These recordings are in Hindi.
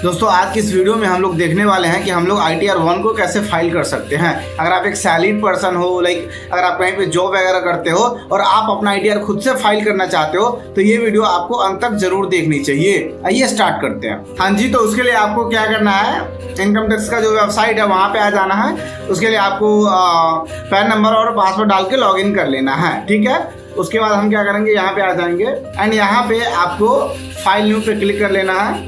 दोस्तों आज की इस वीडियो में हम लोग देखने वाले हैं कि हम लोग ITR 1 को कैसे फाइल कर सकते हैं। अगर आप एक सैलरीड पर्सन हो, अगर आप कहीं पे जॉब वगैरह करते हो और आप अपना ITR खुद से फाइल करना चाहते हो तो ये वीडियो आपको अंत तक जरूर देखनी चाहिए। आइए स्टार्ट करते हैं। हाँ जी, तो उसके लिए आपको क्या करना है, इनकम टैक्स का जो वेबसाइट है वहाँ पे आ जाना है। उसके लिए आपको पैन नंबर और पासवर्ड डाल के लॉग इन कर लेना है, ठीक है। उसके बाद हम क्या करेंगे, यहाँ पे आ जाएंगे एंड यहाँ पे आपको फाइल न्यू पे क्लिक कर लेना है,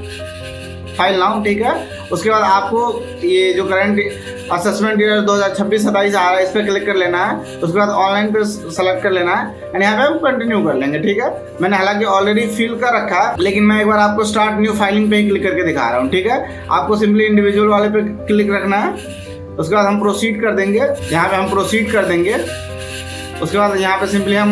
फाइल नाउ, ठीक है। उसके बाद आपको ये जो करंट असेसमेंट ईयर 2026-27 आ रहा है इस पर क्लिक कर लेना है। उसके बाद ऑनलाइन पे सेलेक्ट कर लेना है एंड यहाँ पे हम कंटिन्यू कर लेंगे, ठीक है। मैंने हालांकि ऑलरेडी फिल कर रखा है लेकिन मैं एक बार आपको स्टार्ट न्यू फाइलिंग पे ही क्लिक करके दिखा रहा हूँ, ठीक है। आपको सिंपली इंडिविजुअल वाले पे क्लिक रखना है। उसके बाद हम प्रोसीड कर देंगे, यहाँ पे हम प्रोसीड कर देंगे। उसके बाद यहाँ पे सिंपली हम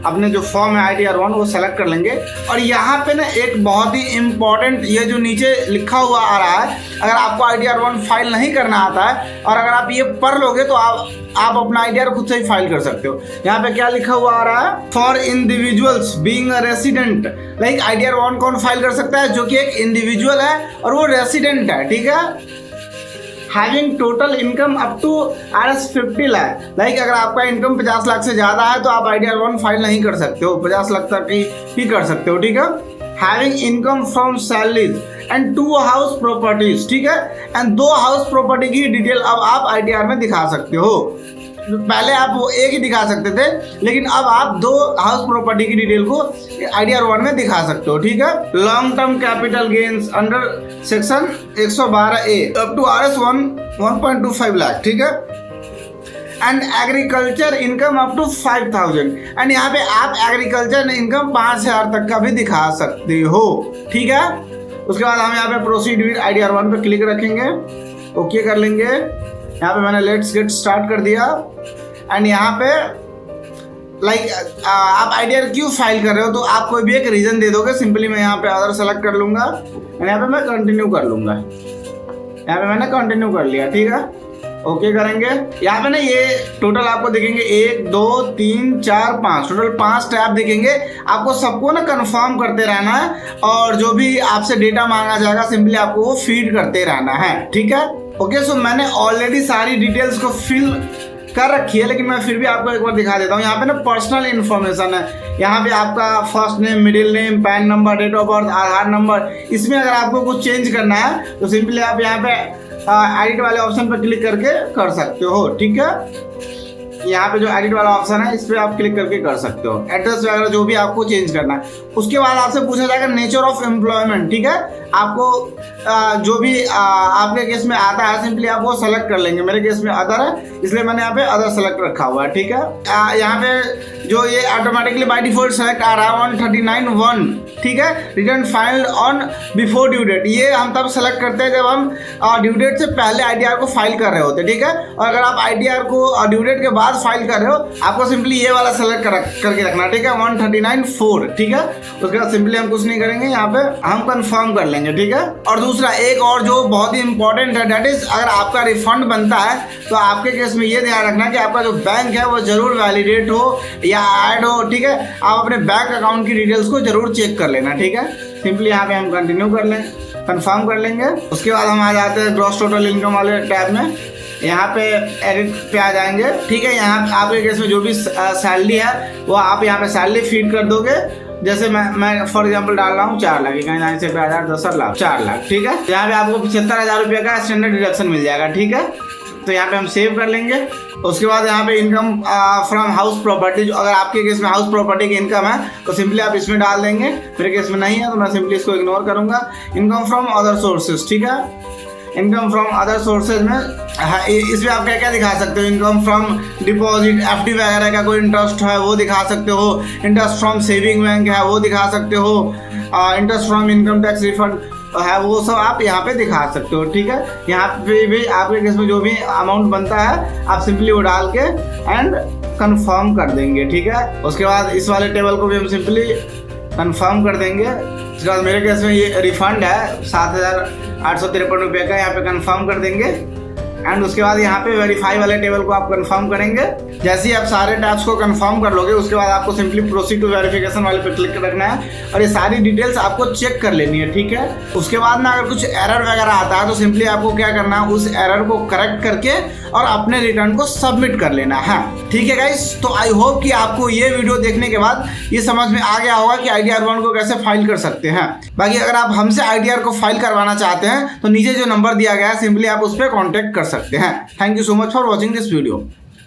अपने जो फॉर्म है ITR 1 वो सेलेक्ट कर लेंगे। और यहाँ पे ना एक बहुत ही इम्पॉर्टेंट, ये जो नीचे लिखा हुआ आ रहा है, अगर आपको ITR 1 फाइल नहीं करना आता है और अगर आप ये पढ़ लोगे तो आप अपना ITR खुद से ही फाइल कर सकते हो। यहाँ पे क्या लिखा हुआ आ रहा है, for individuals being a resident. ITR 1 कौन फाइल कर सकता है, जो कि एक इंडिविजुअल है और वो रेसिडेंट है, ठीक है। Having total income up to Rs 50 lakh. अगर आपका इनकम 50 लाख से ज़्यादा है तो आप ITR 1 फाइल नहीं कर सकते हो, 50 लाख तक ही कर सकते हो, ठीक है। Having income from salaries and 2 house properties, ठीक है। एंड 2 हाउस प्रॉपर्टी की डिटेल अब आप ITR में दिखा सकते हो। पहले आप वो एक ही दिखा सकते थे लेकिन अब आप 2 हाउस प्रॉपर्टी की डिटेल को ITR 1 में दिखा सकते हो, ठीक है। Long term capital gains under section 112A up to Rs 1.25 lakh, ठीक है। And agriculture income up to 5000 and यहाँ पे आप एग्रीकल्चर इनकम 5000 तक का भी दिखा सकते हो, ठीक है। उसके बाद हम यहाँ पे प्रोसीड विद ITR 1 पे क्लिक रखेंगे, ओके कर लेंगे। यहाँ पे मैंने लेट्स गेट स्टार्ट कर दिया एंड यहाँ पे आप ITR क्यों फाइल कर रहे हो तो आप कोई भी एक रीजन दे दोगे। सिंपली मैं यहाँ पे अदर सेलेक्ट कर लूँगा एंड यहाँ पे मैं कंटिन्यू कर लूँगा। यहाँ पे मैंने कंटिन्यू कर लिया, ठीक है, ओके करेंगे। यहाँ पे ना ये टोटल आपको दिखेंगे 1 2 3 4 5, टोटल 5 टैब दिखेंगे। आपको सबको ना कंफर्म करते रहना है और जो भी आपसे डेटा मांगा जाएगा सिंपली आपको वो फीड करते रहना है, ठीक है। ओके, सो मैंने ऑलरेडी सारी डिटेल्स को फिल कर रखी है लेकिन मैं फिर भी आपको एक बार दिखा देता हूँ। यहाँ पे ना पर्सनल इन्फॉर्मेशन है, यहाँ पे आपका first name, middle name, PAN number, date of birth, Aadhaar number. इसमें अगर आपको कुछ चेंज करना है तो सिंपली आप यहाँ पे एडिट वाले ऑप्शन पर क्लिक करके कर सकते हो, ठीक है। यहाँ पे जो एडिट वाला ऑप्शन है इस पर आप क्लिक करके कर सकते हो। एड्रेस वगैरह जो भी आपको चेंज करना है। उसके बाद आपसे पूछा जाएगा नेचर ऑफ एम्प्लॉयमेंट, ठीक है। आपको जो भी आपके केस में आता है सिंपली आप वो सेलेक्ट कर लेंगे। मेरे केस में अदर है इसलिए मैंने यहाँ पे अदर सेलेक्ट रखा हुआ है, ठीक है। यहाँ पे जो ये ऑटोमेटिकली बाय डिफॉल्ट सेलेक्ट आ रहा है 139(1), ठीक है। Return filed on before due date, ये हम तब सेलेक्ट करते हैं जब हम ड्यू डेट से पहले ITR को फाइल कर रहे होते हैं, ठीक है। और अगर आप ITR को ड्यू डेट के बाद फाइल कर रहे हो आपको सिंपली ये वाला सेलेक्ट करके रखना, ठीक है, 139(4), ठीक है। उसके बाद सिंपली हम कुछ नहीं करेंगे, यहाँ पे हम कंफर्म कर लेंगे, ठीक है। और दूसरा एक और जो बहुत ही इंपॉर्टेंट है, दैट इज अगर आपका रिफंड बनता है तो आपके केस में ये ध्यान रखना कि आपका जो बैंक है वो जरूर वैलिडेट हो या ऐड हो, ठीक है। आप अपने बैंक अकाउंट की डिटेल्स को जरूर चेक कर लेना, ठीक है। सिंपली यहाँ पे हम कंटिन्यू कर लें, कंफर्म कर लेंगे। उसके बाद हम आ जाते हैं ग्रॉस टोटल इनकम वाले टैब में। यहाँ पे एडिट पे आ जाएंगे, ठीक है। यहाँ आपके केस में जो भी सैलरी है वो आप यहाँ पे सैलरी फीड कर दोगे। जैसे मैं फॉर एग्जांपल डाल रहा हूँ 4 लाख, कहीं से 1000 10 लाख 4 लाख, ठीक है। यहाँ पे आपको 75,000 रुपये का स्टैंडर्ड डिडक्शन मिल जाएगा, ठीक है। तो यहाँ पे हम सेव कर लेंगे। उसके बाद यहाँ पे इनकम फ्रॉम हाउस प्रॉपर्टी, अगर आपके केस में हाउस प्रॉपर्टी की इनकम है तो सिंपली आप इसमें डाल देंगे। मेरे केस में नहीं है तो मैं सिंपली इसको इग्नोर करूँगा। इनकम फ्रॉम अदर सोर्सेज, ठीक है। इनकम फ्रॉम अदर सोर्सेज में इसमें आप क्या क्या दिखा सकते हो, इनकम फ्रॉम डिपॉजिट, FD वगैरह का कोई इंटरेस्ट है वो दिखा सकते हो, इंटरेस्ट फ्रॉम सेविंग बैंक है वो दिखा सकते हो, interest from income tax refund है वो सब आप यहाँ पे दिखा सकते हो, ठीक है। यहाँ पे भी आपके केस में जो भी अमाउंट बनता है आप सिंपली वो डाल के एंद कंफर्म कर देंगे, ठीक है। उसके बाद इस वाले टेबल को भी हम सिंपली कंफर्म कर देंगे। उसके बाद मेरे केस में ये रिफंड है 7,853 रुपये का, यहाँ पे कंफर्म कर देंगे एंड उसके बाद यहाँ पे वेरीफाई वाले टेबल को आप कंफर्म करेंगे। जैसे ही आप सारे टैब्स को कंफर्म कर लोगे उसके बाद आपको सिंपली प्रोसीड टू वेरिफिकेशन वाले पे क्लिक रखना है और ये सारी डिटेल्स आपको चेक कर लेनी है, ठीक है। उसके बाद ना अगर कुछ एरर वगैरह आता है तो सिंपली आपको क्या करना है, उस एरर को करेक्ट करके और अपने रिटर्न को सबमिट कर लेना है, ठीक है गाइस। तो आई होप कि आपको ये वीडियो देखने के बाद ये समझ में आ गया होगा कि ITR 1 को कैसे फाइल कर सकते हैं। बाकी अगर आप हमसे ITR को फाइल करवाना चाहते हैं तो नीचे जो नंबर दिया गया है सिंपली आप उस पर कॉन्टेक्ट कर सकते हैं। Thank you so much for watching this video.